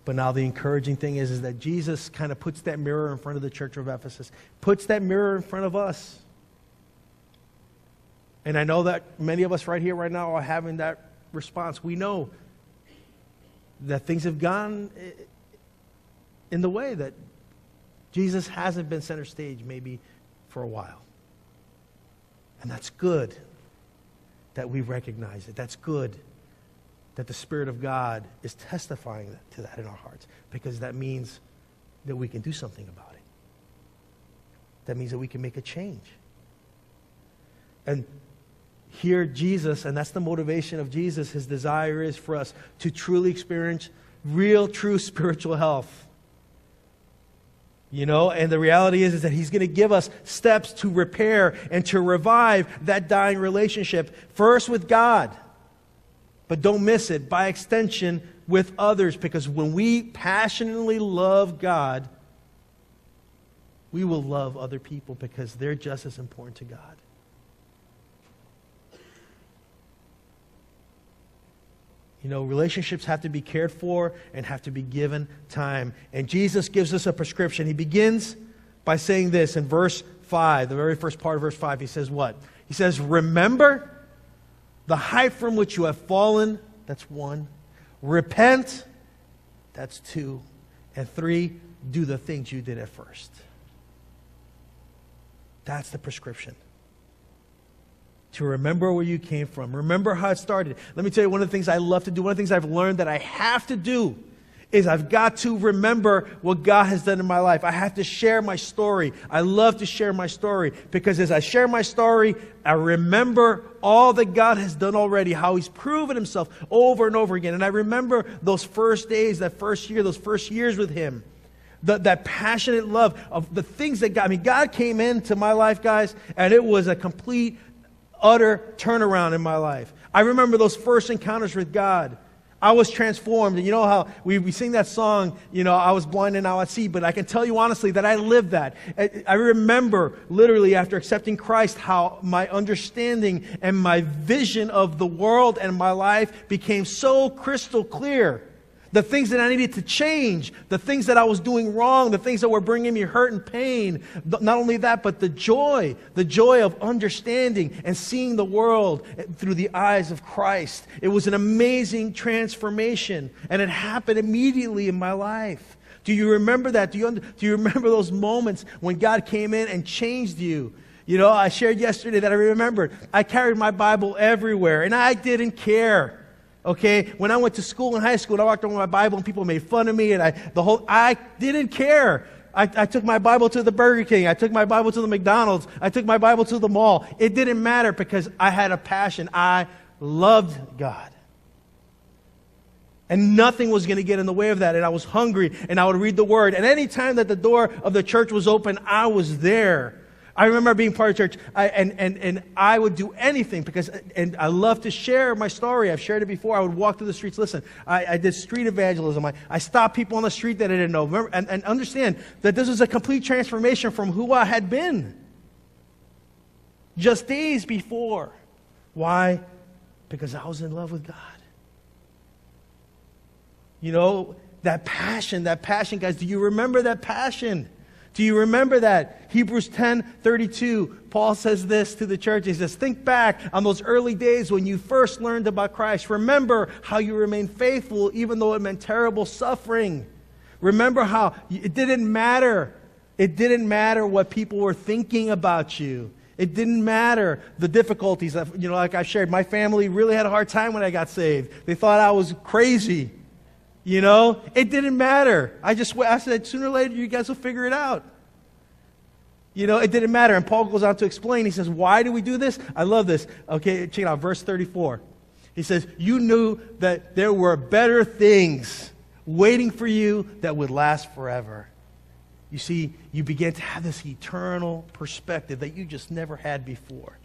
But now the encouraging thing is that Jesus kind of puts that mirror in front of the church of Ephesus, puts that mirror in front of us. And I know that many of us right here, right now, are having that response. We know that things have gone in the way that Jesus hasn't been center stage maybe for a while. And that's good that we recognize it. That's good that the Spirit of God is testifying to that in our hearts, because that means that we can do something about it. That means that we can make a change. And here Jesus, and that's the motivation of Jesus, his desire is for us to truly experience real, true spiritual health. You know, and the reality is that he's going to give us steps to repair and to revive that dying relationship, first with God, but don't miss it, by extension with others, because when we passionately love God, we will love other people because they're just as important to God. You know, relationships have to be cared for and have to be given time. And Jesus gives us a prescription. He begins by saying this in verse 5, the very first part of verse 5. He says what? He says, remember the height from which you have fallen. That's 1. Repent. That's 2. And 3, do the things you did at first. That's the prescription. To remember where you came from. Remember how it started. Let me tell you one of the things I love to do, one of the things I've learned that I have to do is I've got to remember what God has done in my life. I have to share my story. I love to share my story because as I share my story, I remember all that God has done already, how he's proven himself over and over again. And I remember those first days, that first year, those first years with him. That passionate love of the things that God came into my life, guys, and it was a complete utter turnaround in my life. I remember those first encounters with God. I was transformed. And you know how we sing that song, you know, I was blind and now I see, but I can tell you honestly that I lived that. I remember literally after accepting Christ how my understanding and my vision of the world and my life became so crystal clear. The things that I needed to change, the things that I was doing wrong, the things that were bringing me hurt and pain. Not only that, but the joy of understanding and seeing the world through the eyes of Christ. It was an amazing transformation, and it happened immediately in my life. Do you remember that? Do you remember those moments when God came in and changed you? You know, I shared yesterday that I remembered. I carried my Bible everywhere, and I didn't care. Okay, when I went to school in high school, and I walked around with my Bible, and people made fun of me, and I didn't care. I took my Bible to the Burger King. I took my Bible to the McDonald's. I took my Bible to the mall. It didn't matter because I had a passion. I loved God. And nothing was going to get in the way of that. And I was hungry, and I would read the Word. And any time that the door of the church was open, I was there. I remember being part of church, and I would do anything because I love to share my story. I've shared it before. I would walk through the streets. Listen, I did street evangelism. I stopped people on the street that I didn't know. Remember, and understand that this was a complete transformation from who I had been just days before. Why? Because I was in love with God. You know, that passion, guys. Do you remember that passion? Do you remember that? Hebrews 10:32, Paul says this to the church. He says, think back on those early days when you first learned about Christ. Remember how you remained faithful even though it meant terrible suffering. Remember how it didn't matter. It didn't matter what people were thinking about you. It didn't matter the difficulties. You know, like I shared, my family really had a hard time when I got saved. They thought I was crazy. You know, it didn't matter. I said, sooner or later, you guys will figure it out. You know, it didn't matter. And Paul goes on to explain. He says, why do we do this? I love this. Okay, check it out. Verse 34. He says, you knew that there were better things waiting for you that would last forever. You see, you began to have this eternal perspective that you just never had before.